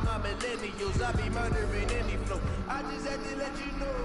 my millennials, I be murdering any flow. I just had to let you know.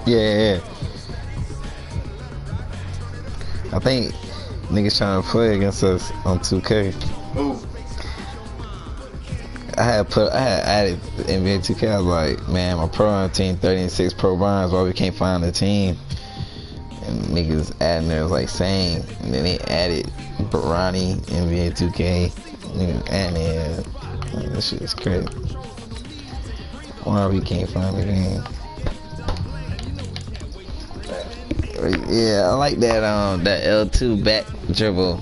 Yeah. I think niggas trying to play against us on 2K. Ooh. I had added NBA 2K. I was like, man, my pro on team 36 pro bronze. Why we can't find the team? And niggas adding there was like saying, and then they added Barani NBA 2K. Niggas adding it. Like, this shit is crazy. Why we can't find the game? Yeah, I like that that L2 back dribble.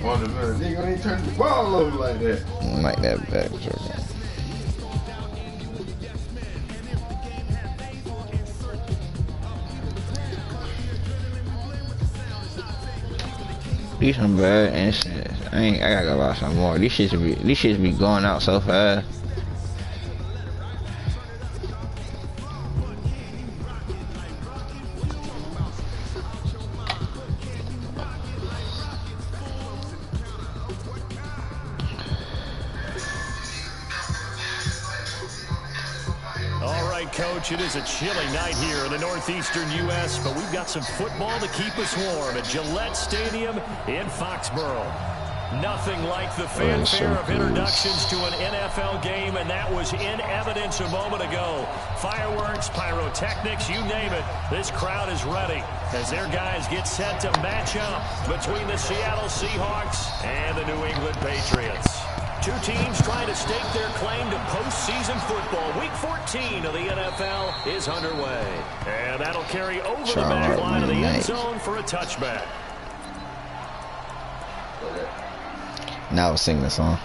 On the minute, nigga ain't turn the ball over like that. I like that back dribble. These some bad and shit. I gotta go buy some more. These shits be going out so fast. Coach, it is a chilly night here in the northeastern U.S., but we've got some football to keep us warm at Gillette Stadium in Foxborough. Nothing like the fanfare of introductions to an NFL game, and that was in evidence a moment ago. Fireworks, pyrotechnics, you name it. This crowd is ready as their guys get set to match up between the Seattle Seahawks and the New England Patriots. Two teams trying to stake their claim to postseason football. Week 14 of the NFL is underway. And that'll carry over the back line of the end zone for a touchback. Now I'll sing the song.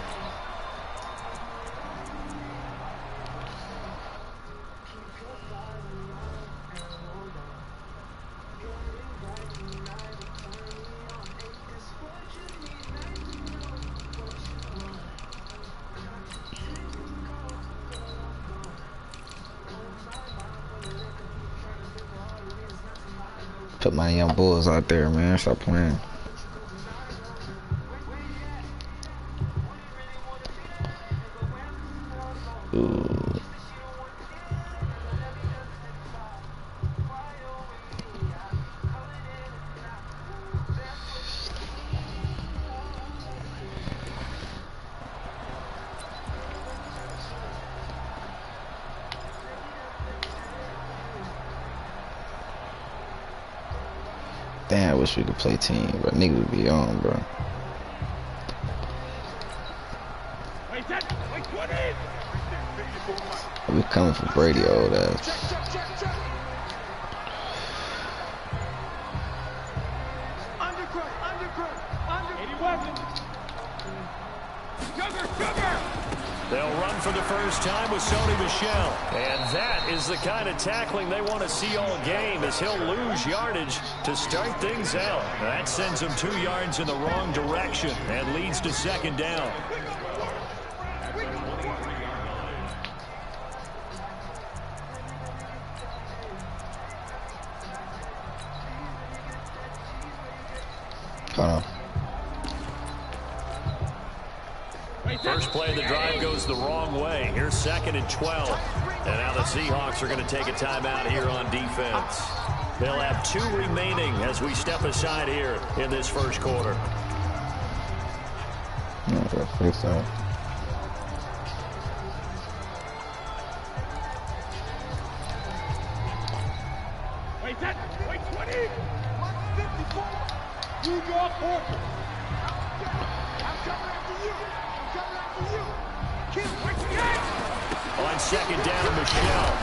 Put my young bulls out there, man. Stop playing. Ooh. Damn, I wish we could play team, but niggas would be on, bro. We coming for Brady, old ass. They'll run for the first time with Sony Michel. And that is the kind of tackling they want to see all game, as he'll lose yardage to start things out. That sends him 2 yards in the wrong direction and leads to second down. Hold on. First play of the drive goes the wrong way. Here's 2nd and 12. And now the Seahawks are going to take a timeout here on defense. They'll have 2 remaining as we step aside here in this first quarter. First time. Wait 20. 154. New York Orchard. I'm coming after you. On 2nd down, Michelle.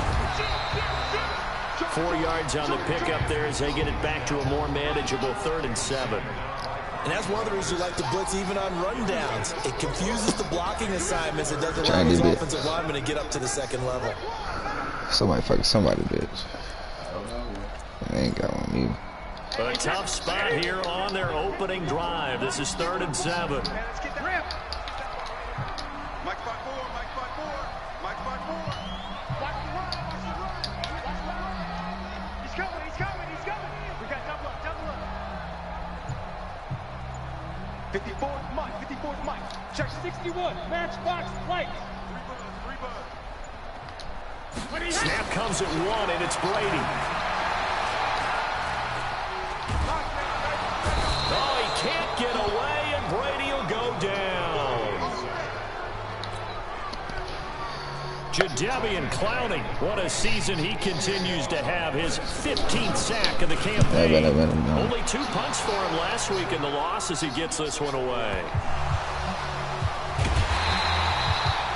4 yards on the pickup there as they get it back to a more manageable 3rd and 7. And that's one of the reasons you like to blitz even on rundowns. It confuses the blocking assignments. It doesn't allow those offensive linemen to get up to the 2nd level. Somebody fucking somebody, bitch. They ain't got one either. A tough spot here on their opening drive. This is 3rd and 7. He's coming. We got double up. 54th Mike. Check 61. Matchbox light. 3 buds. Snap comes at 1, and it's Brady. Oh, he can't get away, and Brady will go down. Jadeveon Clowney, what a season he continues to have. His 15th sack of the campaign. Only 2 punts for him last week in the loss as he gets this one away.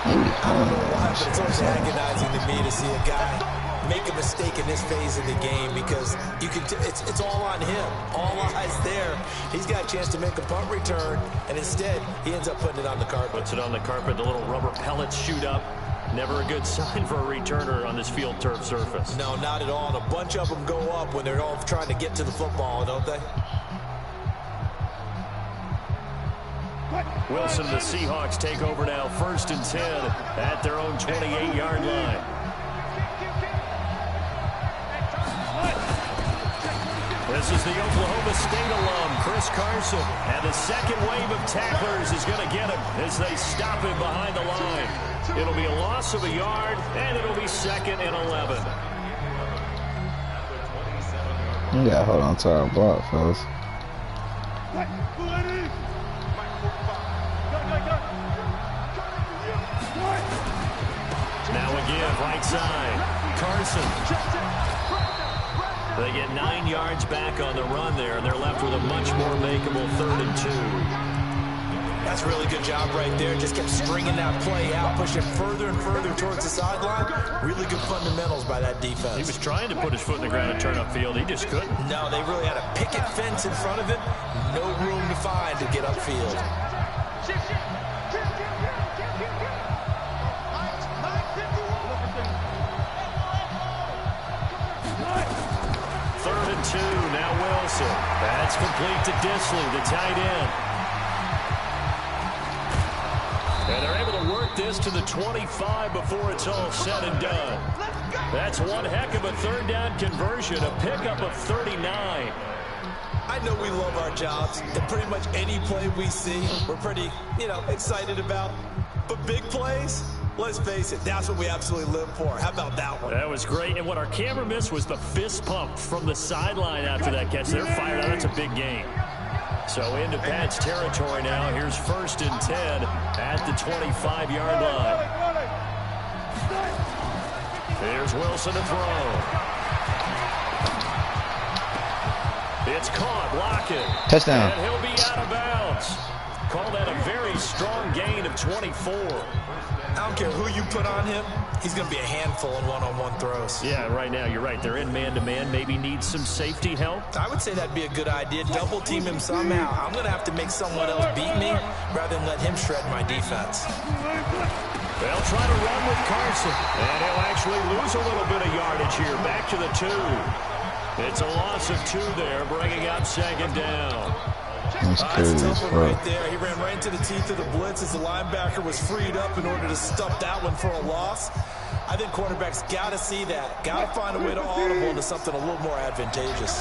I don't know why, but it's always agonizing to me to see a guy make a mistake in this phase of the game because you can. It's all on him. All eyes there. He's got a chance to make a punt return, and instead he ends up putting it on the carpet. Puts it on the carpet. The little rubber pellets shoot up. Never a good sign for a returner on this field turf surface. No, not at all. And a bunch of them go up when they're all trying to get to the football, don't they? Wilson, the Seahawks take over now, 1st and 10 at their own 28-yard line. This is the Oklahoma State alum, Chris Carson. And the second wave of tacklers is going to get him as they stop him behind the line. It'll be a loss of a yard, and it'll be 2nd and 11. You gotta hold on to our block, fellas. Now again, right side. Carson. They get 9 yards back on the run there, and they're left with a much more makeable 3rd and 2. That's a really good job right there. Just kept stringing that play out, pushing further and further towards the sideline. Really good fundamentals by that defense. He was trying to put his foot in the ground and turn upfield. He just couldn't. No, they really had a picket fence in front of him. No room to find to get upfield. Third and 2, now Wilson. That's complete to Disley, the tight end. And they're able to work this to the 25 before it's all said and done. That's one heck of a 3rd down conversion, a pickup of 39. I know we love our jobs, and pretty much any play we see, we're pretty, excited about. But big plays, let's face it, that's what we absolutely live for. How about that one? That was great, and what our camera missed was the fist pump from the sideline after that catch. They're fired out. That's a big game. So into Pat's territory now. Here's 1st and 10 at the 25-yard line. Here's Wilson to throw. It's caught, Lockett. Touchdown. And he'll be out of bounds. Call that a very strong gain of 24. I don't care who you put on him. He's going to be a handful in one-on-one throws. Yeah, right now, you're right. They're in man-to-man. Maybe needs some safety help. I would say that'd be a good idea. Double team him somehow. I'm going to have to make someone else beat me rather than let him shred my defense. They'll try to run with Carson. And he'll actually lose a little bit of yardage here. Back to the 2. It's a loss of 2 there, bringing up 2nd down. That's crazy as fuck. Right there. He ran right into the teeth of the blitz as the linebacker was freed up in order to stuff that one for a loss. I think quarterbacks got to see that. Got to find a way to audible into something a little more advantageous.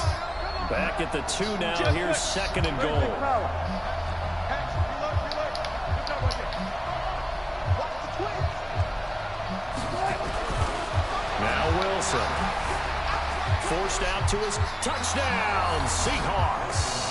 Back at the 2 now. Here's 2nd and goal. Now Wilson. Forced out to his touchdown. Seahawks.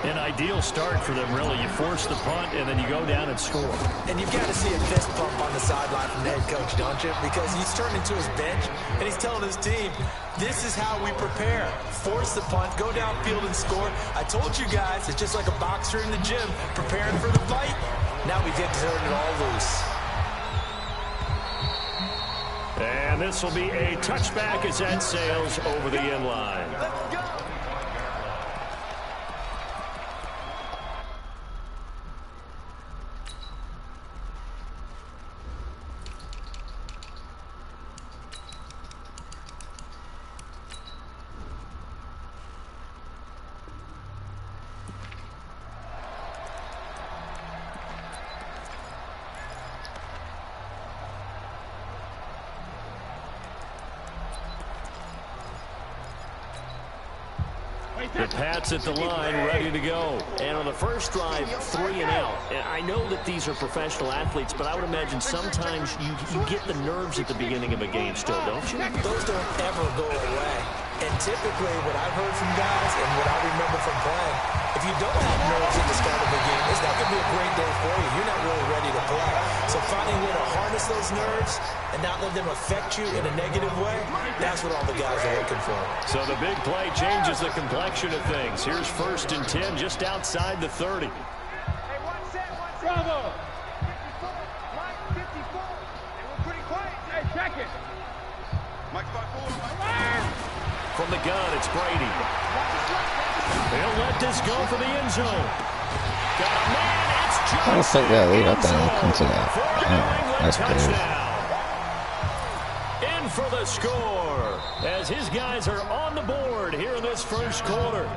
An ideal start for them, really. You force the punt, and then you go down and score. And you've got to see a fist pump on the sideline from the head coach, don't you? Because he's turning to his bench, and he's telling his team, this is how we prepare. Force the punt, go downfield and score. I told you guys, it's just like a boxer in the gym, preparing for the fight. Now we get to turn it all loose. And this will be a touchback as that sails over the end line. The Pats at the line, ready to go. And on the first drive, 3 and out. And I know that these are professional athletes, but I would imagine sometimes you get the nerves at the beginning of a game still, don't you? Those don't ever go away. And typically, what I've heard from guys and what I remember from playing, if you don't have nerves at the start of the game, it's not going to be a great day for you. You're not really ready to play. So finding a way to harness those nerves and not let them affect you in a negative way, that's what all the guys are looking for. So the big play changes the complexion of things. Here's 1st and 10 just outside the 30. Hey, one set. Bravo. 54, Mike, 54. And we're pretty quiet. Hey, check it. Mike, 5-4. From the gun, it's Brady. He'll let this go for the end zone. Got a man, it's Johnson. I don't think that lead. I thought I'd come to that. Oh, that's crazy. In for the score as his guys are on the board here in this first quarter.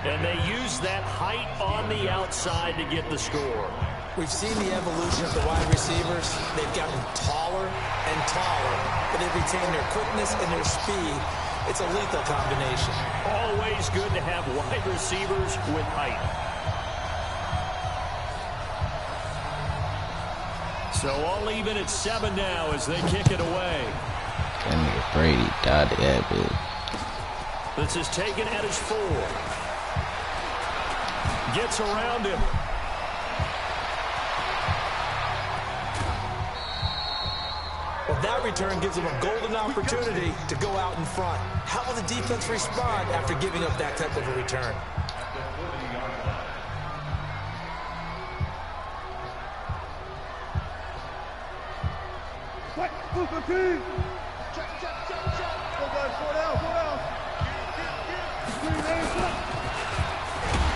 And they use that height on the outside to get the score. We've seen the evolution of the wide receivers. They've gotten taller and taller, but they retain their quickness and their speed. It's a lethal combination. Always good to have wide receivers with height. So all even at 7 now as they kick it away. That nigga Brady dotted that bitch. This is taken at his 4. Gets around him. Well, that return gives them a golden opportunity to go out in front. How will the defense respond after giving up that type of a return?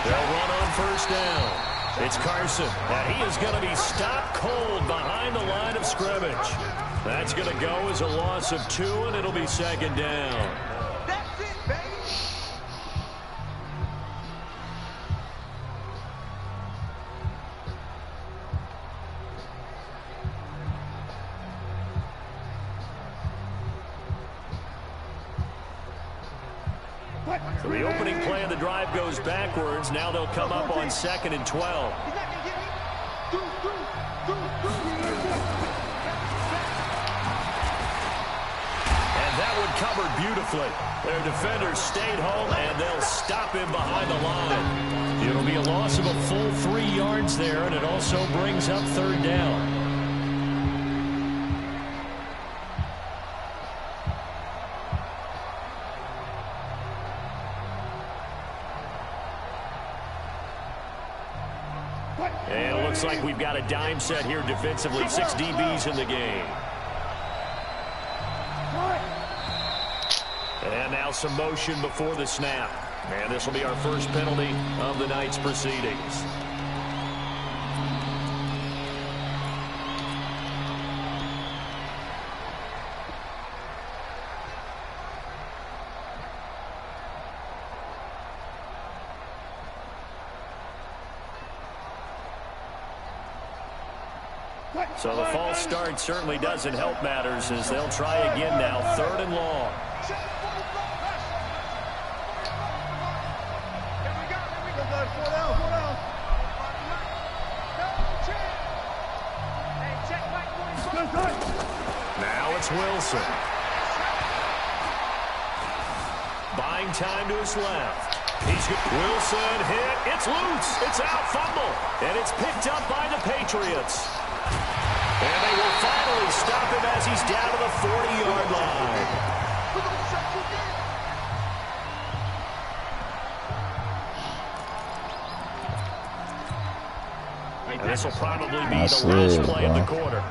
They'll run on 1st down. It's Carson, and he is going to be stopped cold behind the line of scrimmage. That's going to go as a loss of 2, and it'll be 2nd down. That's it, baby. So the opening play of the drive goes backwards. Now they'll come up on 2nd and 12. And that one covered beautifully. Their defenders stayed home, and they'll stop him behind the line. It'll be a loss of a full 3 yards there, and it also brings up 3rd down. And it looks like we've got a dime set here defensively. 6 DBs in the game. And now some motion before the snap. And this will be our first penalty of the night's proceedings. So the false start certainly doesn't help matters as they'll try again now. 3rd and long. Wilson. Buying time to his left. Wilson hit. It's loose. It's out. Fumble. And it's picked up by the Patriots. And they will finally stop him as he's down to the 40-yard line. And this will probably be the last play of the quarter.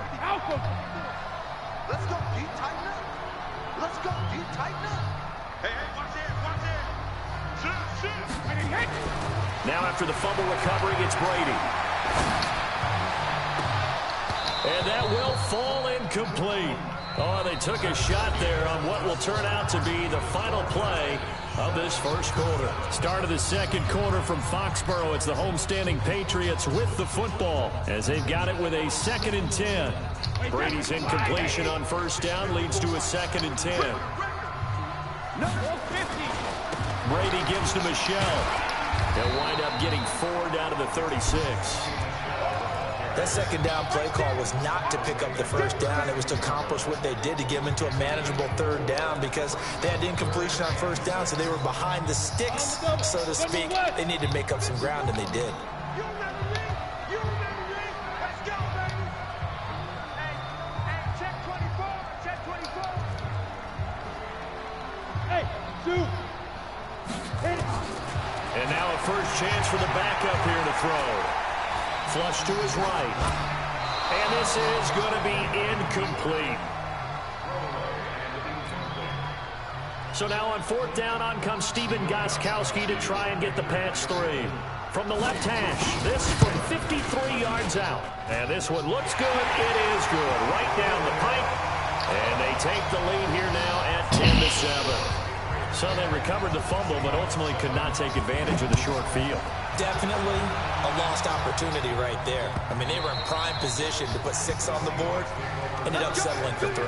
Let's go, deep tighten up. Let's go, deep tighten up. Hey, watch this, watch this. Now after the fumble recovery, it's Brady. And that will fall incomplete. Oh, they took a shot there on what will turn out to be the final play of this first quarter. Start of the second quarter from Foxborough. It's the homestanding Patriots with the football as they've got it with a 2nd and 10. Brady's incompletion on first down leads to a 2nd and 10. Brady gives to Michelle. They'll wind up getting 4 down to the 36. That second down play call was not to pick up the first down. It was to accomplish what they did to get them into a manageable 3rd down because they had incompletion on first down, so they were behind the sticks, so to speak. They needed to make up some ground, and they did. And now a first chance for the backup here to throw. Flush to his right. And this is going to be incomplete. So now on 4th down, on comes Stephen Gostkowski to try and get the patch 3. From the left hash, this from 53 yards out. And this one looks good. It is good. Right down the pipe. And they take the lead here now at 10-7. So they recovered the fumble, but ultimately could not take advantage of the short field. Definitely a lost opportunity right there. I mean, they were in prime position to put 6 on the board. Ended up settling for 3.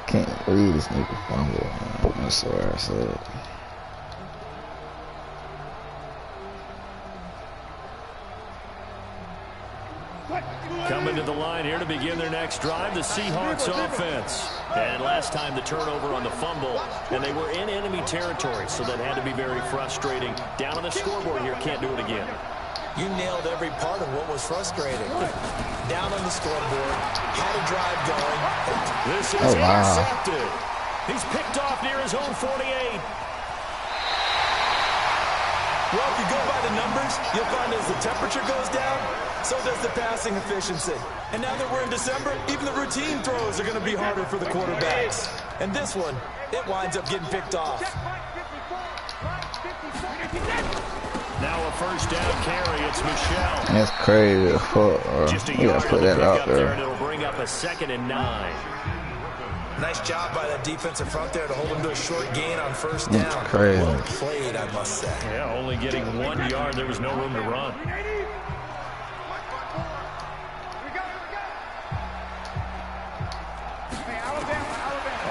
Can't believe this nigga fumble. I swear I said. Coming to the line here to begin their next drive, the Seahawks offense. And last time the turnover on the fumble, and they were in enemy territory, so that had to be very frustrating. Down on the scoreboard here, can't do it again. You nailed every part of what was frustrating. Down on the scoreboard, had a drive going. This is intercepted. He's picked off near his own 48. Well, if you go by the numbers, you'll find as the temperature goes down, so does the passing efficiency. And now that we're in December, even the routine throws are going to be harder for the quarterbacks. And this one, it winds up getting picked off. Now a first down carry. It's Michelle. That's crazy. Just a you yard gotta put that out there. And it'll bring up a 2nd and 9. Nice job by that defensive front there to hold them to a short gain on first down. That's crazy. Well played, I must say. Yeah, only getting 1 yard. There was no room to run.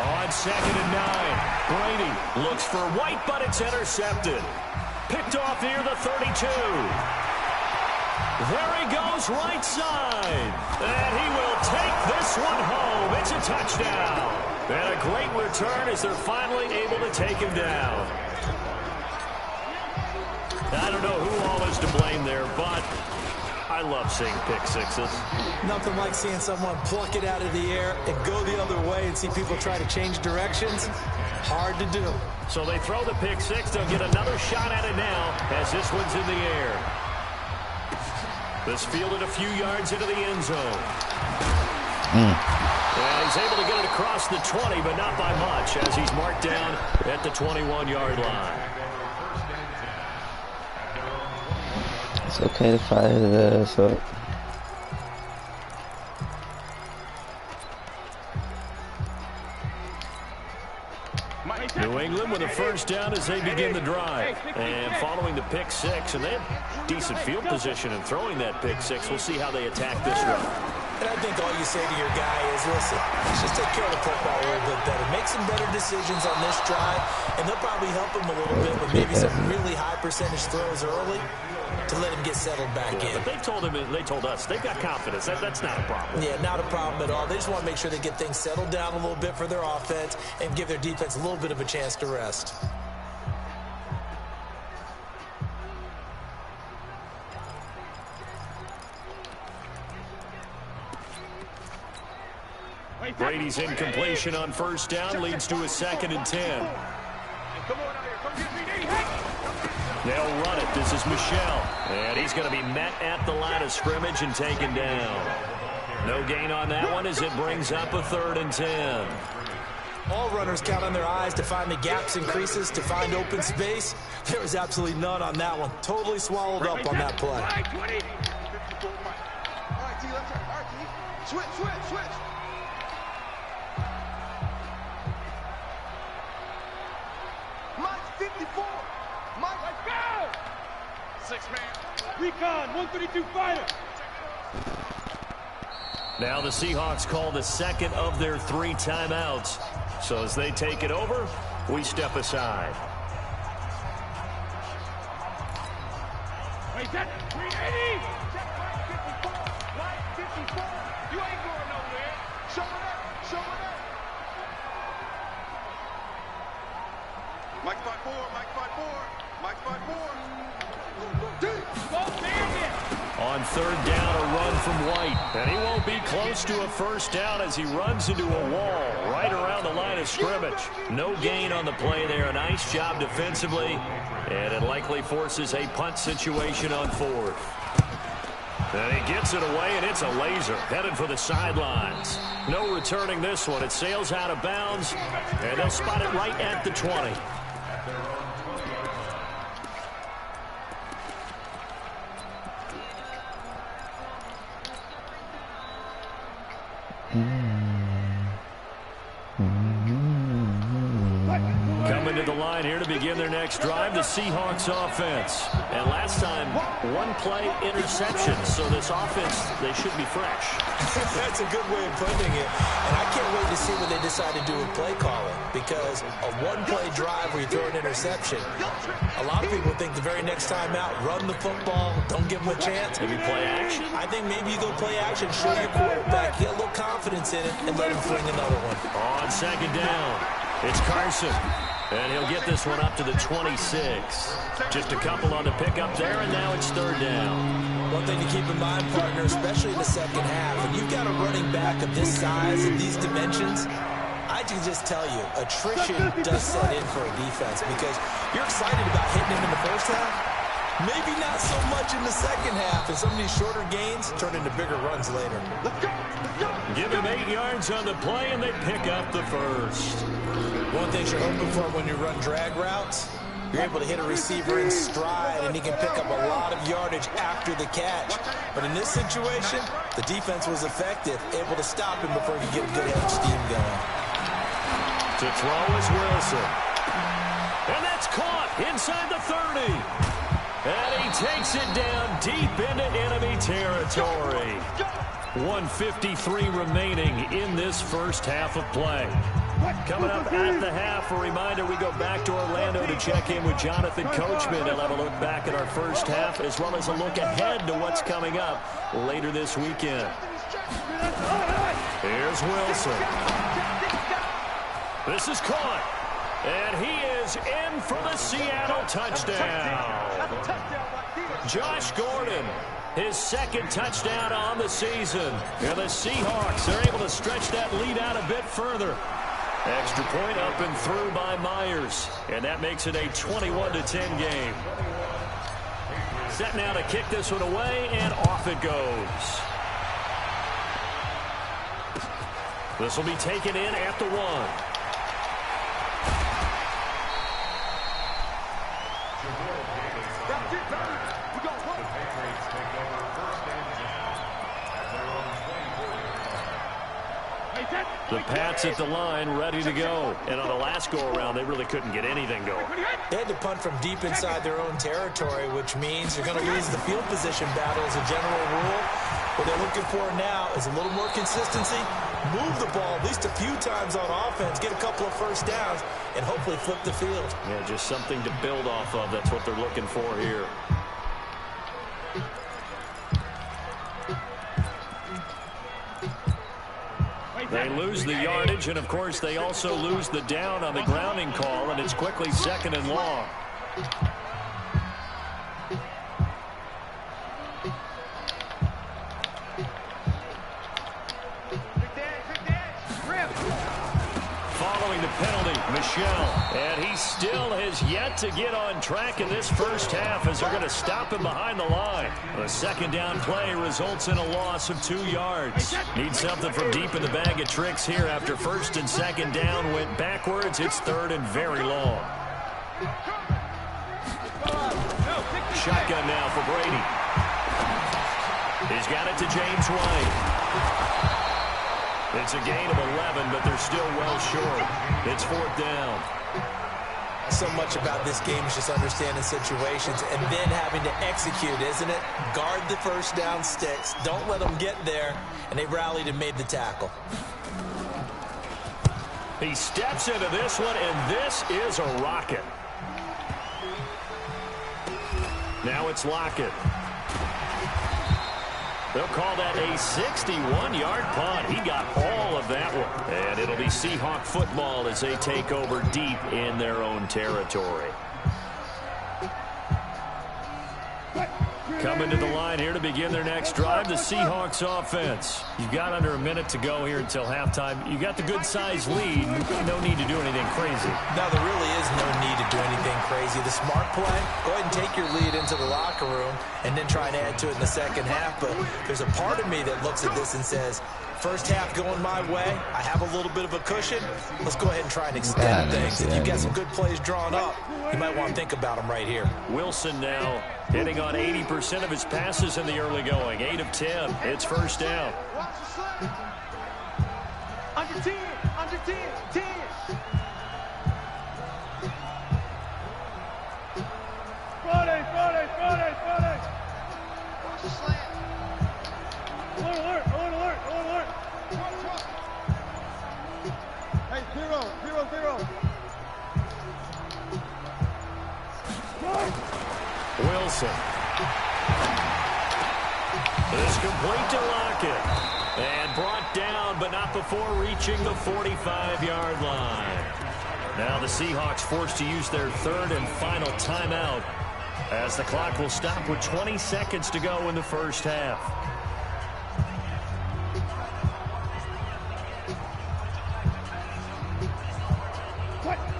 On 2nd and 9, Brady looks for White, but it's intercepted. Picked off near the 32. There he goes, right side. And he will take this one home. It's a touchdown. And a great return as they're finally able to take him down. I don't know who all is to blame there, but I love seeing pick sixes. Nothing like seeing someone pluck it out of the air and go the other way and see people try to change directions. Hard to do. So they throw the pick six. They'll get another shot at it now as this one's in the air. This fielded a few yards into the end zone. And he's able to get it across the 20, but not by much, as he's marked down at the 21-yard line. It's okay to fire his ass up. New England with a first down as they begin the drive. And following the pick six, and they have decent field position in throwing that pick six. We'll see how they attack this one. And I think all you say to your guy is, listen, let's just take care of the football a little bit better. Make some better decisions on this drive, and they'll probably help him a little bit with maybe some really high percentage throws early to let him get settled back in. But they told us they've got confidence. That's not a problem. Yeah, not a problem at all. They just want to make sure they get things settled down a little bit for their offense and give their defense a little bit of a chance to rest. Brady's incompletion on first down leads to a 2nd and 10. They'll run it. This is Michel. And he's going to be met at the line of scrimmage and taken down. No gain on that one as it brings up a 3rd and 10. All runners count on their eyes to find the gaps and creases, to find open space. There was absolutely none on that one. Totally swallowed up on that play. All right, T, let's try. All right, T. Switch. Mike 54. Mike, let's go. 6-man. Recon, 132 fighter. Now the Seahawks call the 2nd of their 3 timeouts. So as they take it over, we step aside. Wait, set. 380. Set Mike 54. You ain't going nowhere. Show it up. Mike 54. Mike 54. On 3rd down, a run from White. And he won't be close to a first down as he runs into a wall right around the line of scrimmage. No gain on the play there. A nice job defensively. And it likely forces a punt situation on 4th. And he gets it away, and it's a laser. Headed for the sidelines. No returning this one. It sails out of bounds, and they'll spot it right at the 20. Coming to the line here to begin their next drive, the Seahawks offense. And last time, 1 play interception. So this offense, they should be fresh. That's a good way of putting it. And I can't wait to see what they decide to do with play calling. Because a 1-play drive where you throw an interception, a lot of people think the very next time out, run the football, don't give them a chance. Maybe play action? I think maybe you go play action, show your quarterback, get a little confidence in it, and let him fling another one. On 2nd down, it's Carson. And he'll get this one up to the 26. Just a couple on the pickup there, and now it's 3rd down. One thing to keep in mind, partner, especially in the second half, when you've got a running back of this size and these dimensions, I can just tell you, attrition does set in for a defense because you're excited about hitting him in the first half. Maybe not so much in the second half, and some of these shorter gains turn into bigger runs later. Give him 8 yards on the play, and they pick up the 1st. One thing you're hoping for when you run drag routes, you're able to hit a receiver in stride, and he can pick up a lot of yardage after the catch. But in this situation, the defense was effective, able to stop him before he could get a good head steam going. To throw is Wilson. And that's caught inside the 30. And he takes it down deep into enemy territory. 1:53 remaining in this first half of play. Coming up at the half, a reminder, we go back to Orlando to check in with Jonathan Coachman. He'll have a look back at our first half as well as a look ahead to what's coming up later this weekend. Here's Wilson. This is caught. And he is in for the Seattle touchdown. Josh Gordon, his 2nd touchdown on the season. And the Seahawks are able to stretch that lead out a bit further. Extra point up and through by Myers. And that makes it a 21-10 game. Set now to kick this one away, and off it goes. This will be taken in at the 1. The Pats at the line, ready to go. And on the last go-around, they really couldn't get anything going. They had to punt from deep inside their own territory, which means you're going to lose the field position battle as a general rule. What they're looking for now is a little more consistency, move the ball at least a few times on offense, get a couple of first downs, and hopefully flip the field. Yeah, just something to build off of. That's what they're looking for here. They lose the yardage, and of course they also lose the down on the grounding call, and it's quickly 2nd and long. Following the penalty, Michel, and he still has yet to get on track in this first half as they're going to stop him behind the line. The 2nd down play results in a loss of 2 yards. Need something from deep in the bag of tricks here after 1st and 2nd down went backwards. It's 3rd and very long. Shotgun now for Brady. He's got it to James White. It's a gain of 11, but they're still well short. It's 4th down. So much about this game is just understanding situations and then having to execute, isn't it? Guard the first down sticks. Don't let them get there. And they rallied and made the tackle. He steps into this one, and this is a rocket. Now it's Lockett. They'll call that a 61-yard punt. He got all of that one. And it'll be Seahawk football as they take over deep in their own territory. Coming to the line here to begin their next drive, the Seahawks offense. You've got under a minute to go here until halftime. You got the good-sized lead. No need to do anything crazy. No, there really is no need to do anything crazy. The smart play, go ahead and take your lead into the locker room and then try and add to it in the second half. But there's a part of me that looks at this and says, first half going my way, I have a little bit of a cushion. Let's go ahead and try and extend things. If you've got some good plays drawn up, you might want to think about them right here. Wilson now hitting on 80% of his passes in the early going. 8 of 10. It's 1st down. Under 10, under 10, 10. Friday. Watch the slant. Alert. Hey, 0. Wilson. This complete to Lockett. And brought down, but not before reaching the 45-yard line. Now the Seahawks forced to use their 3rd and final timeout as the clock will stop with 20 seconds to go in the first half.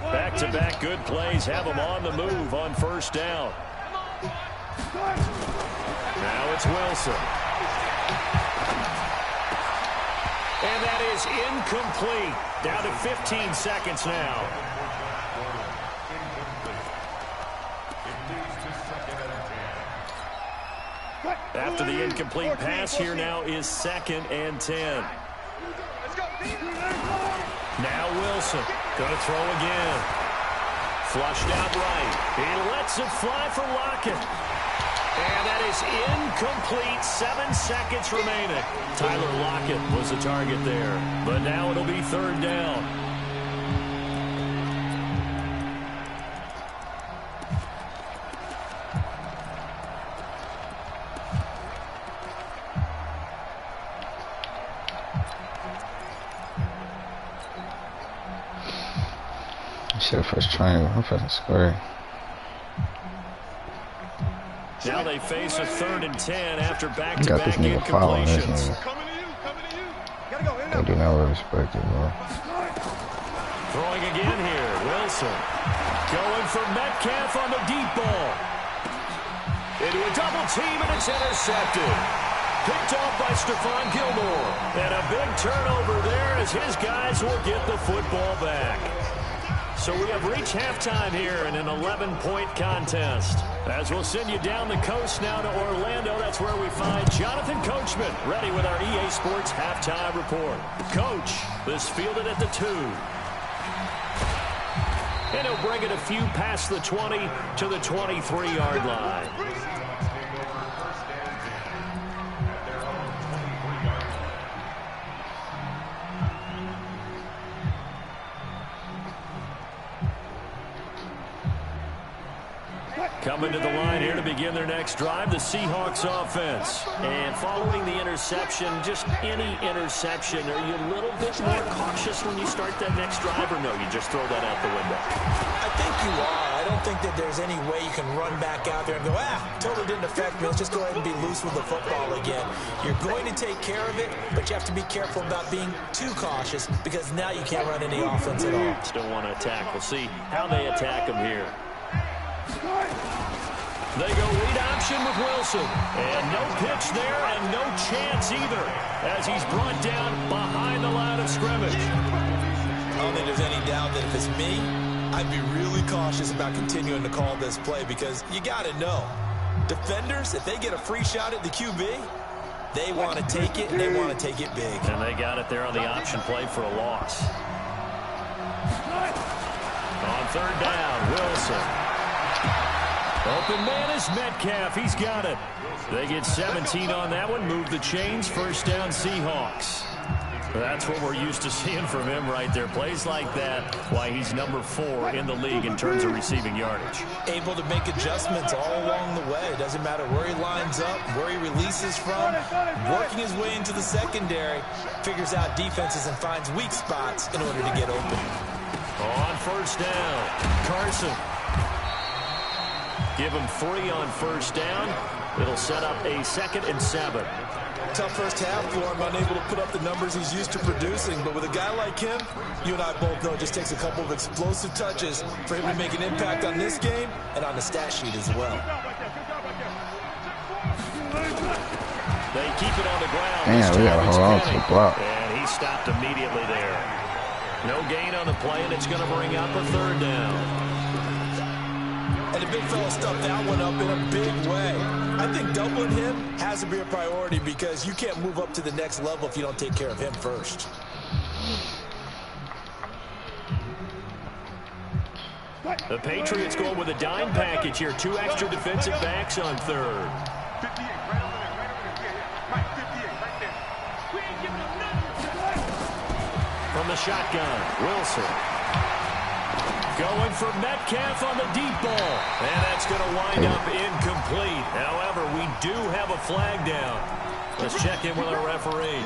Back-to-back good plays have them on the move on 1st down. Now it's Wilson. And that is incomplete. Down to 15 seconds now. After the incomplete pass, here now is 2nd and 10. Now Wilson going to throw again. Flushed out right. He lets it fly for Lockett. And that is incomplete. 7 seconds remaining. Tyler Lockett was the target there. But now it'll be 3rd down. First triangle. I'm finna square. Now they face a 3rd and 10 after back-to-back incompletions. They do not respect it, bro. Throwing again here, Wilson. Going for Metcalf on the deep ball. Into a double team, and it's intercepted. Picked off by Stephon Gilmore. And a big turnover there as his guys will get the football back. So we have reached halftime here in an 11-point contest. As we'll send you down the coast now to Orlando, that's where we find Jonathan Coachman ready with our EA Sports halftime report. Coach, this fielded at the 2. And he'll bring it a few past the 20 to the 23-yard line. Coming to the line here to begin their next drive, the Seahawks offense. And following the interception, just any interception, are you a little bit more cautious when you start that next drive, or no, you just throw that out the window? I think you are. I don't think that there's any way you can run back out there and go, totally didn't affect me. Let's just go ahead and be loose with the football again. You're going to take care of it, but you have to be careful about being too cautious because now you can't run any offense at all. Still want to attack. We'll see how they attack him here. They go lead option with Wilson. And no pitch there and no chance either as he's brought down behind the line of scrimmage. I don't think there's any doubt that if it's me, I'd be really cautious about continuing to call this play because you got to know, defenders, if they get a free shot at the QB, they want to take it, and they want to take it big. And they got it there on the option play for a loss. On third down, Wilson. Open man is Metcalf. He's got it. They get 17 on that one. Move the chains. First down, Seahawks. That's what we're used to seeing from him right there. Plays like that, why he's number 4 in the league in terms of receiving yardage. Able to make adjustments all along the way. Doesn't matter where he lines up, where he releases from. Working his way into the secondary. Figures out defenses and finds weak spots in order to get open. On first down, Carson. Give him 3 on first down. It'll set up a 2nd and 7. Tough first half for him, unable to put up the numbers he's used to producing. But with a guy like him, you and I both know it just takes a couple of explosive touches for him to make an impact on this game and on the stat sheet as well. They keep it on the ground. Damn, we got to hold on to the block. And he stopped immediately there. No gain on the play, and it's going to bring up a 3rd down. And the big fella stuffed that one up in a big way. I think doubling him has to be a priority because you can't move up to the next level if you don't take care of him first. The Patriots going with a dime package here. 2 extra defensive backs on 3rd. 58, right over there, right over there. Right, 58, right there. We ain't giving up nothing. From the shotgun, Wilson. Going for Metcalf on the deep ball. And that's going to wind up incomplete. However, we do have a flag down. Let's check in with our referee.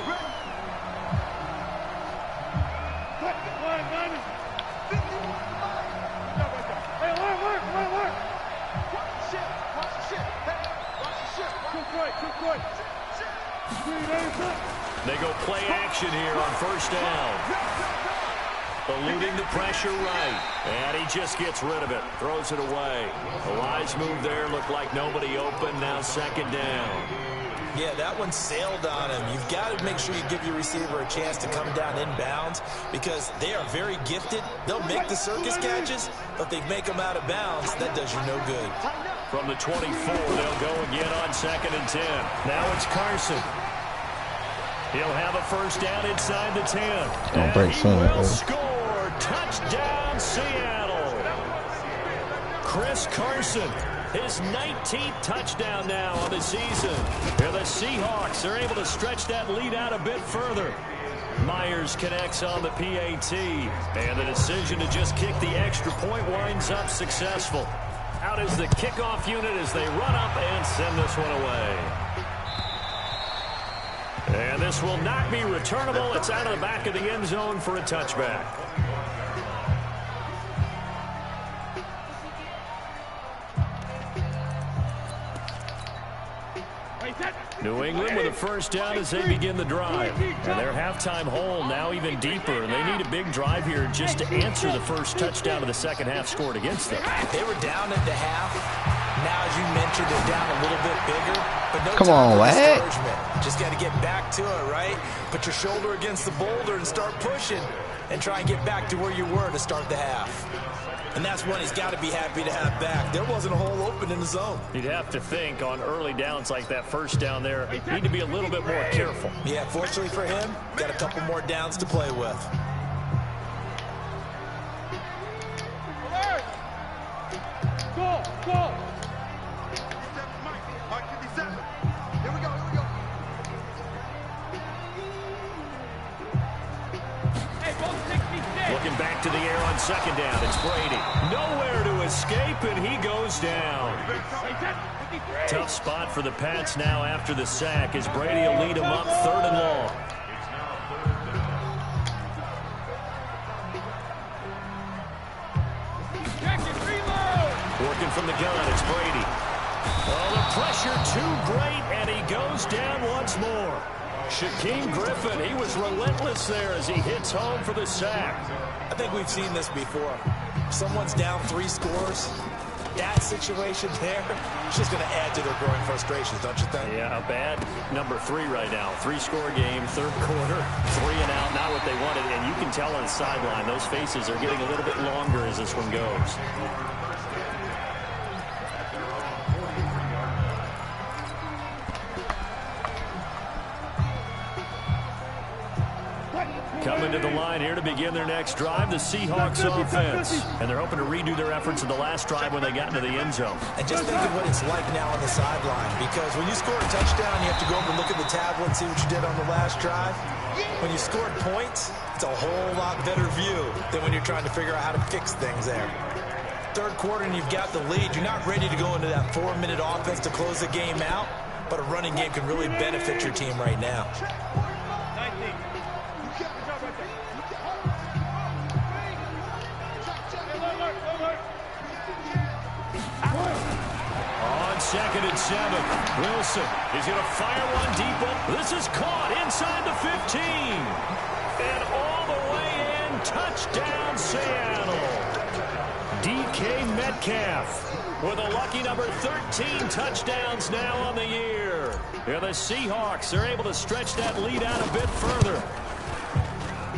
They go play action here on first down. Eluding the pressure right. And he just gets rid of it. Throws it away. A wise move there. Looked like nobody open. Now 2nd down. Yeah, that one sailed on him. You've got to make sure you give your receiver a chance to come down inbounds because they are very gifted. They'll make the circus catches, but if they make them out of bounds, that does you no good. From the 24, they'll go again on 2nd and 10. Now it's Carson. He'll have a first down inside the 10. Don't break soon. Will score. Touchdown, Seattle. Chris Carson, his 19th touchdown now on the season. Here the Seahawks are able to stretch that lead out a bit further. Myers connects on the PAT. And the decision to just kick the extra point winds up successful. Out is the kickoff unit as they run up and send this one away. And this will not be returnable. It's out of the back of the end zone for a touchback. New England with a first down as they begin the drive. And their halftime hole now even deeper. And they need a big drive here just to answer the first touchdown of the second half scored against them. They were down at the half. Now, as you mentioned, they're down a little bit bigger. But no Come on, what? Just got to get back to it, right? Put your shoulder against the boulder and start pushing. And try and get back to where you were to start the half. And that's one he's got to be happy to have back. There wasn't a hole open in the zone. You'd have to think on early downs like that first down there, need to be a little bit more careful. Yeah, fortunately for him, got a couple more downs to play with. Go, go. Mike 57. Here we go, here we go. Hey, both 66. Looking back to the air on second down. It's Brady. Nowhere to escape, and he goes down. Tough spot for the Pats now after the sack as Brady will lead them up 3rd and long. Working from the gun, it's Brady. Oh, the pressure too great, and he goes down once more. Shaquem Griffin, he was relentless there as he hits home for the sack. I think we've seen this before. Someone's down 3 scores. That situation there, it's just going to add to their growing frustrations, don't you think? Yeah, a bad number 3 right now. 3-score game, 3rd quarter, 3 and out, not what they wanted. And you can tell on the sideline, those faces are getting a little bit longer as this one goes. Coming to the line here to begin their next drive, the Seahawks offense. And they're hoping to redo their efforts in the last drive when they got into the end zone. And just think of what it's like now on the sideline. Because when you score a touchdown, you have to go over and look at the tablet and see what you did on the last drive. When you scored points, it's a whole lot better view than when you're trying to figure out how to fix things there. 3rd quarter and you've got the lead. You're not ready to go into that 4-minute offense to close the game out. But a running game can really benefit your team right now. On 2nd and 7, Wilson is going to fire one deep. This is caught inside the 15. And all the way in, touchdown Seattle. DK Metcalf with a lucky number 13 touchdowns now on the year. Yeah, the Seahawks are able to stretch that lead out a bit further.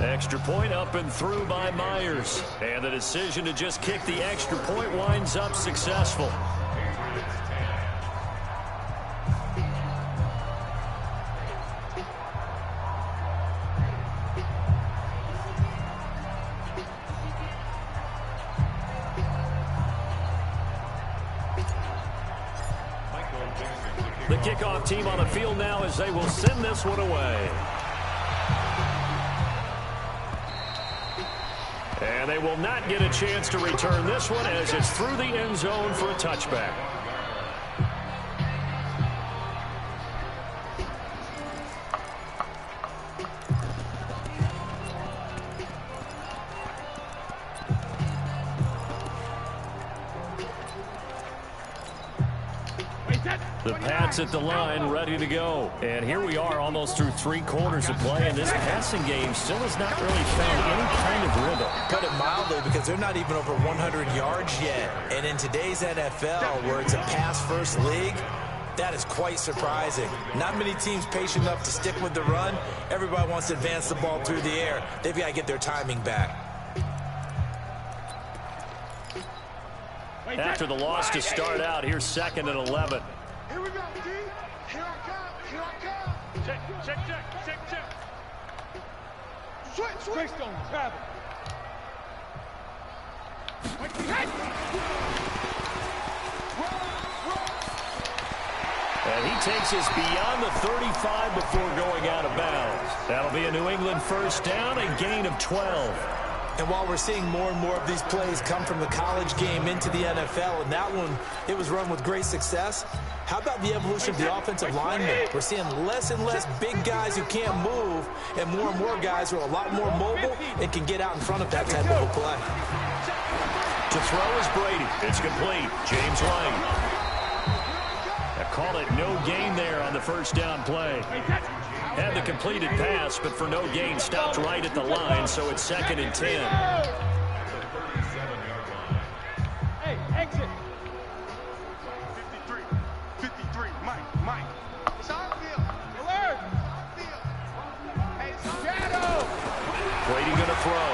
Extra point up and through by Myers. And the decision to just kick the extra point winds up successful. The kickoff team on the field now as they will send this one away. And they will not get a chance to return this one as it's through the end zone for a touchback. The Pats at the line, ready to go. And here we are almost through 3 quarters of play, and this passing game still has not really found any kind of rhythm. Put it mildly, because they're not even over 100 yards yet. And in today's NFL, where it's a pass-first league, that is quite surprising. Not many teams patient enough to stick with the run. Everybody wants to advance the ball through the air. They've got to get their timing back. After the loss to start out, here's 2nd and 11. Here we go, D. Here I come. Here I come. Check. Switch. Don't travel. And he takes us beyond the 35 before going out of bounds. That'll be a New England first down, a gain of 12. And while we're seeing more and more of these plays come from the college game into the NFL, and that one, it was run with great success, how about the evolution of the offensive linemen? We're seeing less and less big guys who can't move and more guys who are a lot more mobile and can get out in front of that type of a play. To throw is Brady. It's complete. James White. Call it no gain there on the first down play. Had the completed pass, but for no gain, stopped right at the line, so it's 2nd and 10. Hey, exit. 53, Mike. It's on field. Alert. Hey, shadow. Brady gonna throw.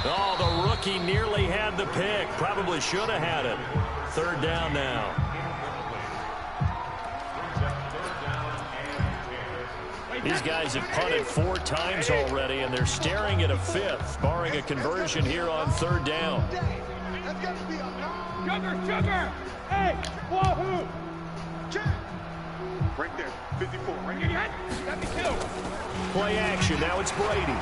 Oh, the rookie nearly had the pick. Probably should have had it. 3rd down now. These guys have punted 4 times already, and they're staring at a 5th, barring a conversion here on 3rd down. Sugar! Hey, wahoo! Right there, 54. Right here. Let me kill. Play action. Now it's Brady.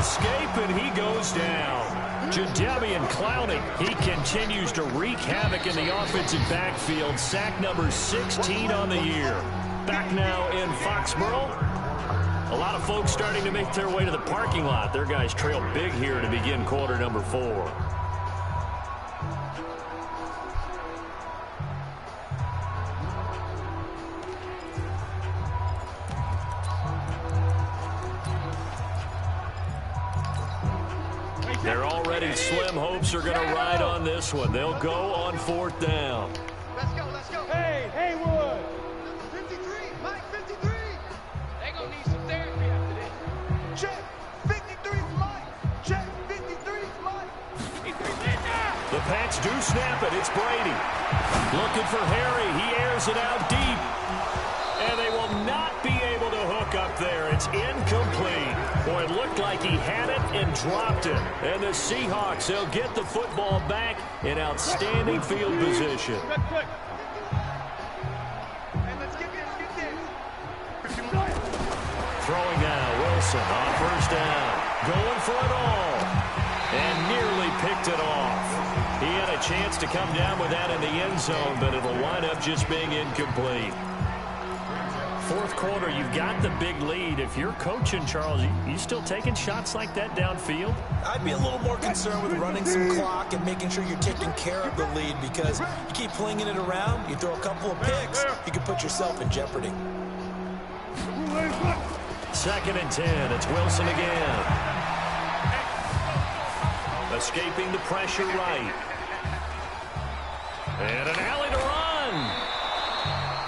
escape, and he goes down. Jadeveon Clowney, he continues to wreak havoc in the offensive backfield. Sack number 16 on the year. Back now in Foxborough. A lot of folks starting to make their way to the parking lot. Their guys trail big here to begin quarter number 4. Their already slim hopes are going to ride on this one. They'll go on 4th down. Let's go, let's go. Hey, Haywood. 53, Mike, 53. They gonna need some therapy after this. Check, 53 Mike. Check, 53 Mike. The Pats do snap it. It's Brady. Looking for Harry. He airs it out deep. And they will not be able to hook up there. It's incomplete. Boy, it looked like he had it and dropped it. And the Seahawks, they'll get the football back in outstanding field position. Good. And let's get this. Throwing now, Wilson on 1st down. Going for it all. And nearly picked it off. He had a chance to come down with that in the end zone, but it'll wind up just being incomplete. 4th quarter, you've got the big lead. If you're coaching, Charles, you still taking shots like that downfield? I'd be a little more concerned with running some clock and making sure you're taking care of the lead, because you keep flinging it around, you throw a couple of picks, you can put yourself in jeopardy. 2nd and 10. It's Wilson again. Escaping the pressure right. And an alley to run.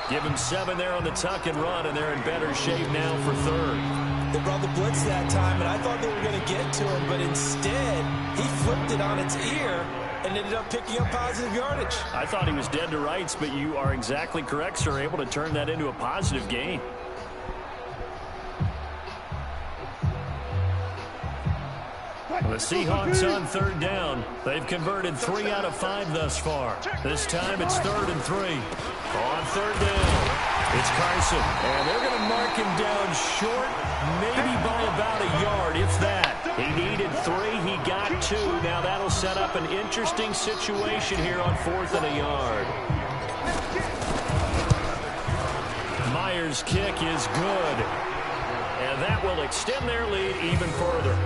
Give him 7 there on the tuck and run, and they're in better shape now for 3rd. They brought the blitz that time, and I thought they were going to get to him, but instead, he flipped it on its ear and ended up picking up positive yardage. I thought he was dead to rights, but you are exactly correct, sir. Able to turn that into a positive gain. The Seahawks on 3rd down. They've converted 3 out of 5 thus far. This time it's 3rd and 3. On 3rd down, it's Carson. And they're going to mark him down short, maybe by about a yard, if that. He needed 3. He got 2. Now that'll set up an interesting situation here on 4th and a yard. Myers' kick is good. And that will extend their lead even further.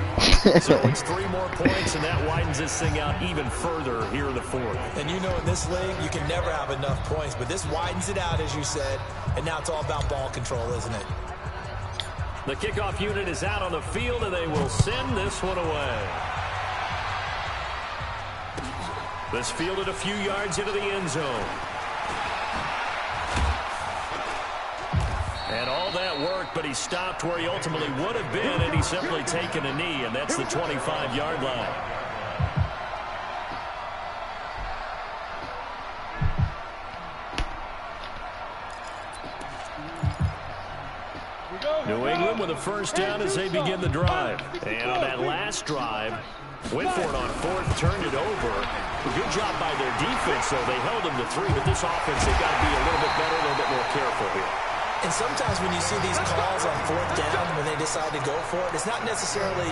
So it's 3 more points, and that widens this thing out even further here in the 4th. And you know, in this league, you can never have enough points, but this widens it out, as you said, and now it's all about ball control, isn't it? The kickoff unit is out on the field, and they will send this one away. This fielded a few yards into the end zone. And all that worked, but he stopped where he ultimately would have been, and he's simply taken a knee, and that's the 25-yard line. New England with a 1st down as they begin the drive. And on that last drive, went for it on 4th, turned it over. Good job by their defense, though. They held them to 3, but this offense, they've got to be a little bit better, a little bit more careful here. And sometimes when you see these calls on 4th down, when they decide to go for it, it's not necessarily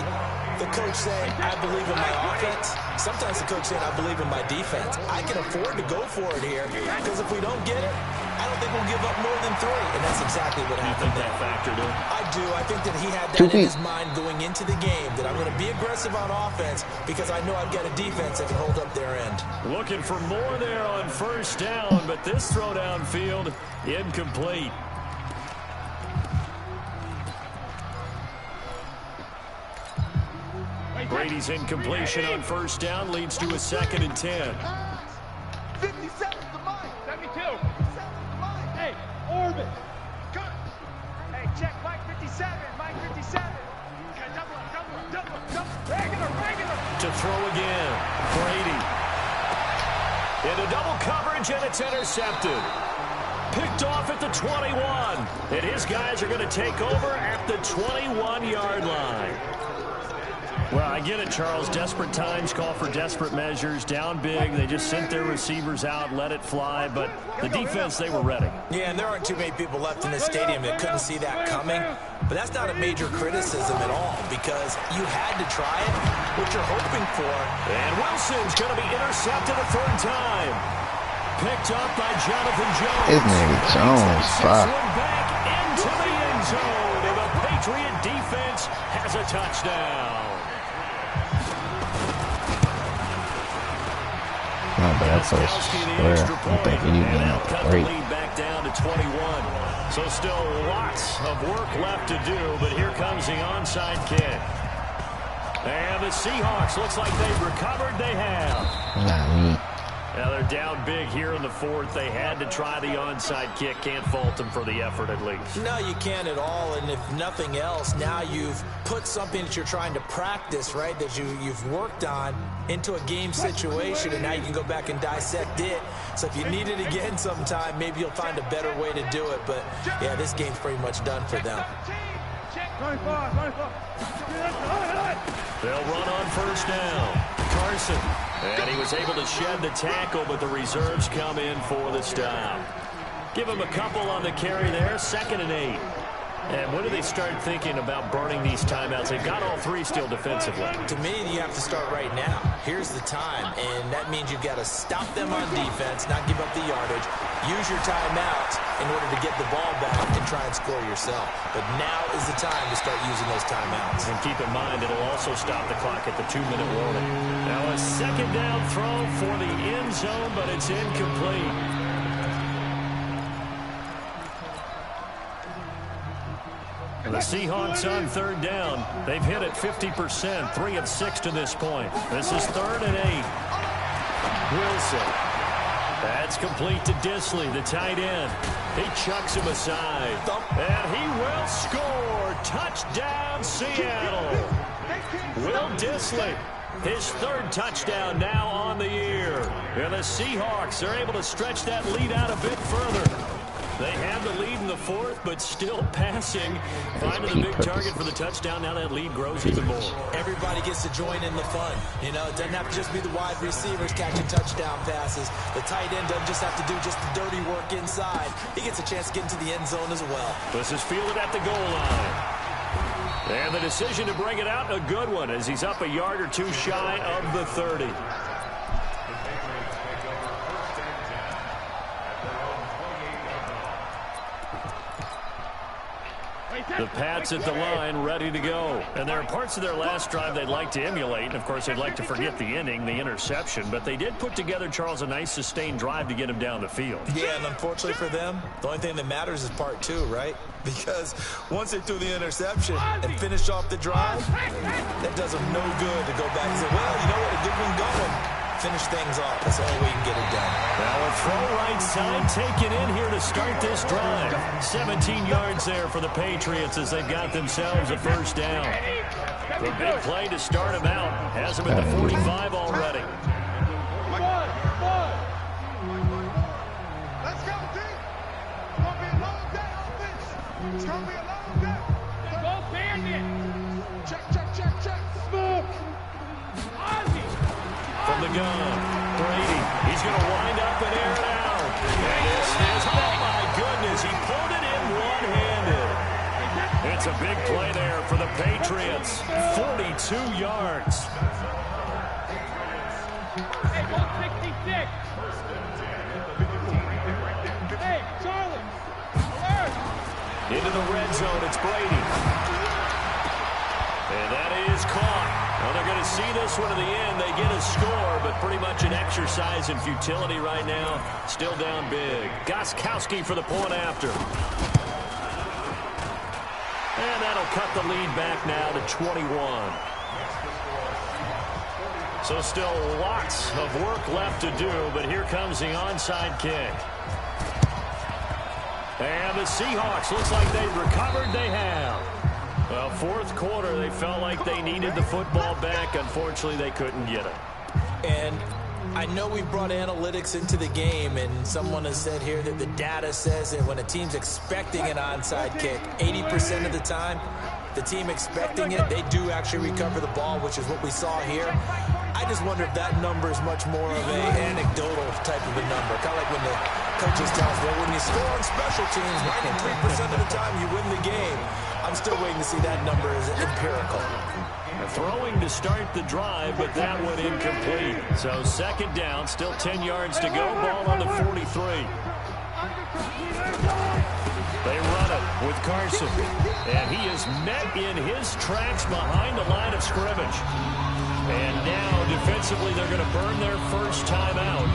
the coach saying, I believe in my offense. Sometimes the coach saying, I believe in my defense. I can afford to go for it here, because if we don't get it, I don't think we'll give up more than 3. And that's exactly what happened there. You think that factored in? I do. I think that he had that in his mind going into the game, that I'm going to be aggressive on offense because I know I've got a defense that can hold up their end. Looking for more there on 1st down, but this throw downfield, incomplete. Brady's incompletion on 1st down leads to a 2nd and 10. 57 to Mike. 72. 57 to Mike. Hey, Orbit. Cut. Hey, check Mike 57. Mike 57. Okay, double. Regular. To throw again. Brady. Into double coverage, and it's intercepted. Picked off at the 21. And his guys are going to take over at the 21-yard line. Well, I get it, Charles. Desperate times call for desperate measures. Down big. They just sent their receivers out, let it fly. But the defense, they were ready. Yeah, and there aren't too many people left in this stadium that couldn't see that coming. But that's not a major criticism at all because you had to try it, what you're hoping for. And Wilson's going to be intercepted a third time. Picked up by Jonathan Jones. His name is Jones. Fuck. Back into the end zone. And the Patriot defense has a touchdown. Not bad first square. I'm thinking you can have cut the lead back down to 21. So still lots of work left to do, but here comes the onside kick. And the Seahawks, looks like they've recovered. They have. Not me. Now they're down big here in the fourth. They had to try the onside kick. Can't fault them for the effort at least. No, you can't at all. And if nothing else, now you've put something that you're trying to practice, right, that you've worked on into a game situation, and now you can go back and dissect it. So if you need it again sometime, maybe you'll find a better way to do it. But, yeah, this game's pretty much done for them. They'll run on first down. Carson. And he was able to shed the tackle, but the reserves come in for the stop. Give him a couple on the carry there, 2nd and 8. And when do they start thinking about burning these timeouts? They've got all three still defensively. To me, you have to start right now. Here's the time, and that means you've got to stop them on defense, not give up the yardage, use your timeouts in order to get the ball back and try and score yourself. But now is the time to start using those timeouts. And keep in mind, it'll also stop the clock at the 2-minute warning. Now a 2nd down throw for the end zone, but it's incomplete. The Seahawks on 3rd down. They've hit it 50%, 3 of 6 to this point. This is 3rd and 8. Wilson. That's complete to Disley, the tight end. He chucks him aside. And he will score. Touchdown, Seattle. Will Disley. His 3rd touchdown now on the year. And the Seahawks are able to stretch that lead out a bit further. They have the lead in the 4th, but still passing. Finding the big target for the touchdown. Now that lead grows even more. Everybody gets to join in the fun. You know, it doesn't have to just be the wide receivers catching touchdown passes. The tight end doesn't just have to do just the dirty work inside. He gets a chance to get into the end zone as well. This is fielded at the goal line. And the decision to bring it out, a good one, as he's up a yard or two shy of the 30. The Pats at the line, ready to go. And there are parts of their last drive they'd like to emulate. And, of course, they'd like to forget the ending, the interception. But they did put together, Charles, a nice sustained drive to get him down the field. Yeah, and unfortunately for them, the only thing that matters is part 2, right? Because once they threw the interception and finished off the drive, that does them no good to go back and say, well, you know what, a good one going. Finish things off. That's the only way you can get it done. Now a throw right side taken in here to start this drive. 17 yards there for the Patriots as they've got themselves a first down. The big play to start them out has them at the 45 already. Let's go, D. It's going to be a long day, offense. It's going to be a long day. Go, Bandit. Check. Smoke. Ozzy. From the gun, Brady. He's going to wind up and air it out. And this is, oh my goodness, he pulled it in one-handed. It's a big play there for the Patriots. 42 yards. Hey, 166. Hey, Charlie. Alert. Into the red zone, it's Brady. And that is caught. Well, they're going to see this one to the end. They get a score, but pretty much an exercise in futility right now. Still down big. Gostkowski for the point after. And that'll cut the lead back now to 21. So still lots of work left to do, but here comes the onside kick. And the Seahawks, looks like they've recovered. They have. Well, 4th quarter, they felt like they needed the football back. Unfortunately, they couldn't get it. And I know we brought analytics into the game, and someone has said here that the data says that when a team's expecting an onside kick, 80% of the time, the team expecting it, they do actually recover the ball, which is what we saw here. I just wonder if that number is much more of an anecdotal type of a number. Kind of like when the coaches tell us, well, when you score on special teams, 93% of the time you win the game. I'm still waiting to see that number as empirical. Throwing to start the drive, but that one incomplete. So second down, still 10 yards to go. Ball on the 43. They run it with Carson. And he is met in his tracks behind the line of scrimmage. And now, defensively, they're going to burn their first time out.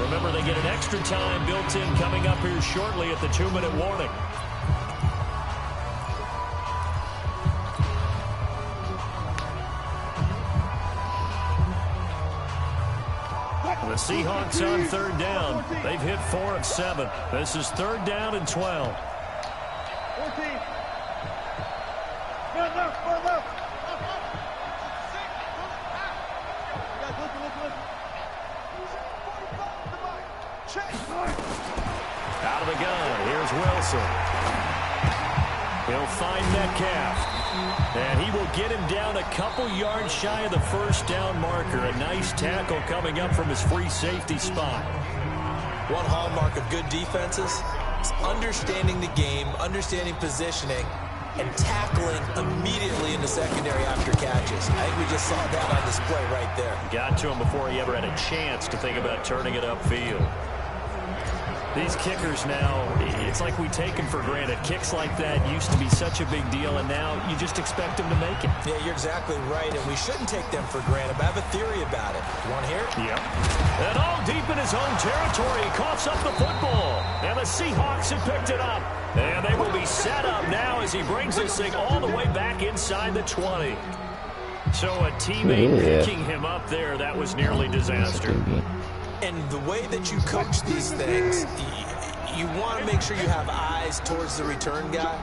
Remember, they get an extra time built in coming up here shortly at the 2-minute warning. The Seahawks on third down. They've hit 4 of 7. This is third down and 12. 14. Run left, run left. Out of the gun. Here's Wilson. He'll find Metcalf. And he will get him down a couple yards shy of the first down marker. A nice tackle coming up from his free safety spot. One hallmark of good defenses is understanding the game, understanding positioning, and tackling immediately in the secondary after catches. I think we just saw that on display right there. Got to him before he ever had a chance to think about turning it upfield. These kickers now, it's like we take them for granted. Kicks like that used to be such a big deal, and now you just expect them to make it. Yeah, you're exactly right, and we shouldn't take them for granted. But I have a theory about it. You want to hear it? Yep. And all deep in his own territory, he coughs up the football. And the Seahawks have picked it up. And they will be set up now as he brings this thing all the way back inside the 20. So a teammate picking him up there, that was nearly disaster. And the way that you coach these things, you want to make sure you have eyes towards the return guy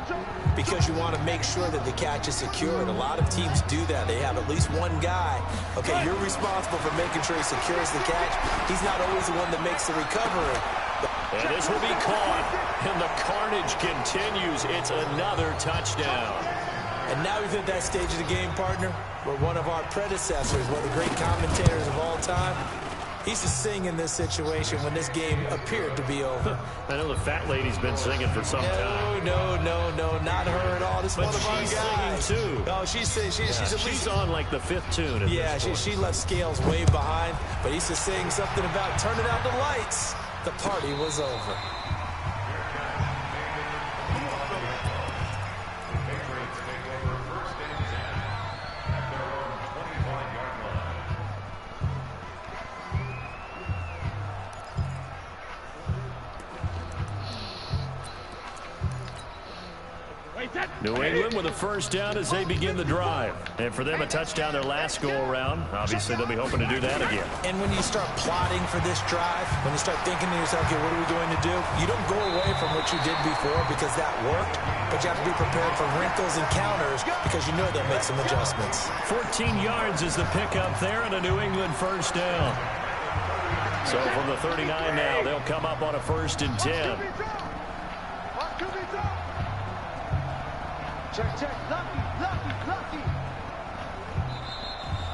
because you want to make sure that the catch is secured. A lot of teams do that. They have at least one guy. Okay, you're responsible for making sure he secures the catch. He's not always the one that makes the recovery. And this will be caught, and the carnage continues. It's another touchdown. And now we've hit that stage of the game, partner, where one of our predecessors, one of the great commentators of all time, he used to sing in this situation when this game appeared to be over. I know the fat lady's been singing for some time. No, not her at all. This but one of our she's guys. singing too. No, she's at least she's on like the 5th tune. At yeah, this point. she left Scales way behind, but he used to sing something about turning out the lights. The party was over. New England with a first down as they begin the drive. And for them, a touchdown their last go-around. Obviously, they'll be hoping to do that again. And when you start plotting for this drive, when you start thinking to yourself, okay, what are we going to do? You don't go away from what you did before because that worked, but you have to be prepared for wrinkles and counters because you know they'll make some adjustments. 14 yards is the pickup there and a New England first down. So from the 39 now, they'll come up on a 1st and 10. Check, lucky.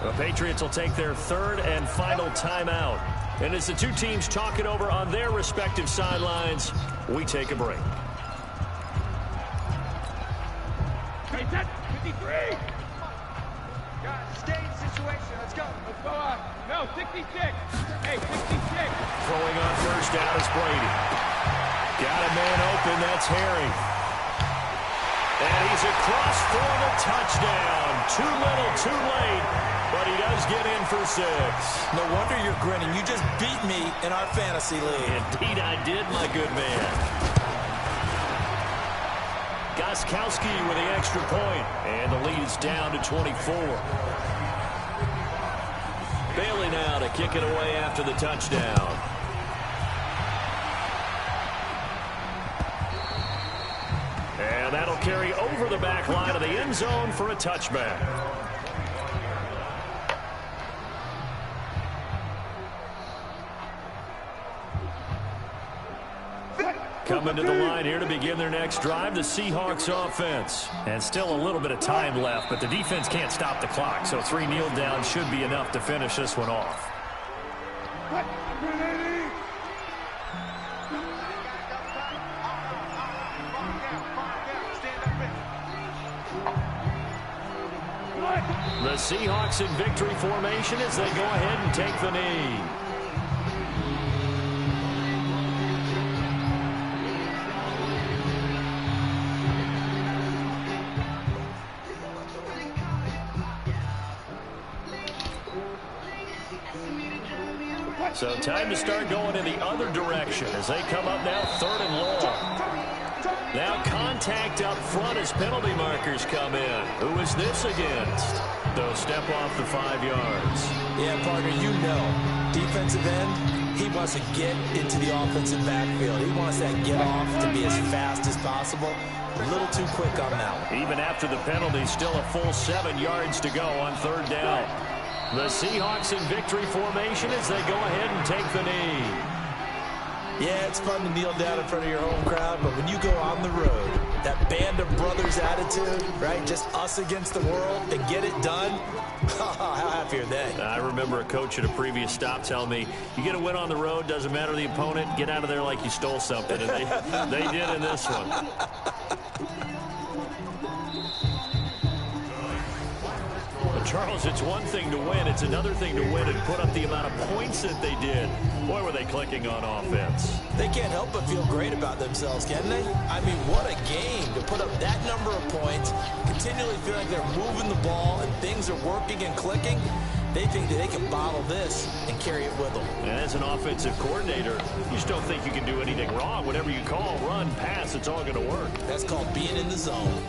The Patriots will take their 3rd and final timeout. And as the two teams talk it over on their respective sidelines, we take a break. 53. Stay in situation. Let's go. No, 66. Hey, 66. Throwing on first down is Brady. Got a man open. That's Harry. And he's across for the touchdown. Too little, too late. But he does get in for 6. No wonder you're grinning. You just beat me in our fantasy league. Indeed I did, my good man. Gostkowski with the extra point. And the lead is down to 24. Bailey now to kick it away after the touchdown. And that'll carry over the back line of the end zone for a touchback. Coming to the line here to begin their next drive, the Seahawks offense. And still a little bit of time left, but the defense can't stop the clock, so 3 kneel downs should be enough to finish this one off. The Seahawks in victory formation as they go ahead and take the knee. So time to start going in the other direction as they come up now 3rd and long. Now contact up front as penalty markers come in. Who is this against? They'll step off the 5 yards. Yeah, partner, you know, defensive end, he wants to get into the offensive backfield. He wants that get off to be as fast as possible. A little too quick on that one. Even after the penalty, still a full 7 yards to go on 3rd down. The Seahawks in victory formation as they go ahead and take the knee. Yeah, it's fun to kneel down in front of your home crowd, but when you go on the road, that band of brothers attitude, right, just us against the world, and get it done, how happy are they? I remember a coach at a previous stop telling me, you get a win on the road, doesn't matter the opponent, get out of there like you stole something, and they did in this one. Charles, it's one thing to win. It's another thing to win and put up the amount of points that they did. Boy, were they clicking on offense. They can't help but feel great about themselves, can they? I mean, what a game to put up that number of points, continually feel like they're moving the ball and things are working and clicking. They think that they can bottle this and carry it with them. And as an offensive coordinator, you just don't think you can do anything wrong. Whatever you call, run, pass, it's all going to work. That's called being in the zone.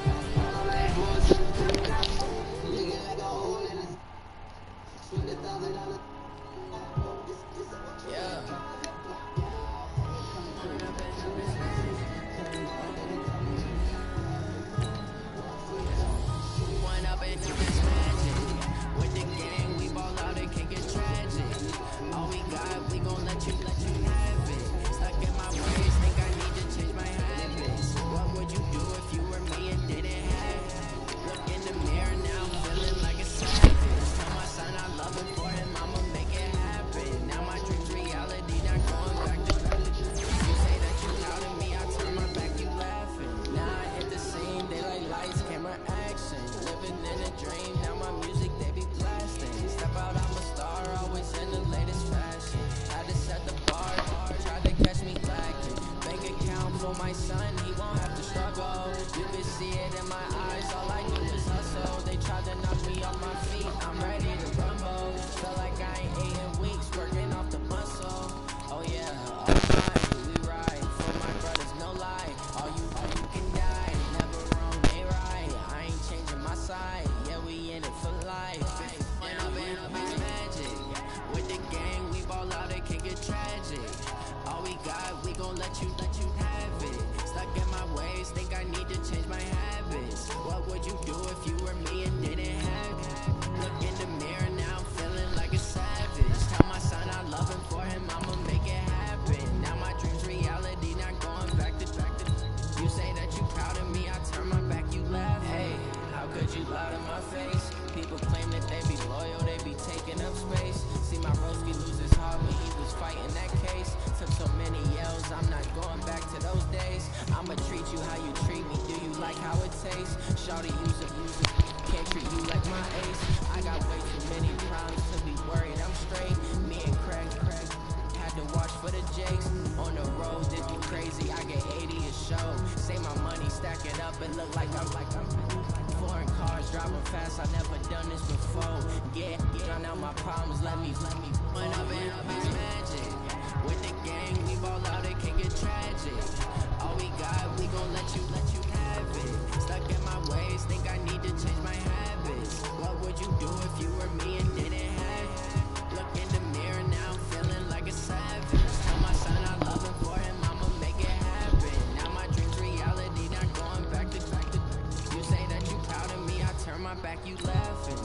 Back, you laughing.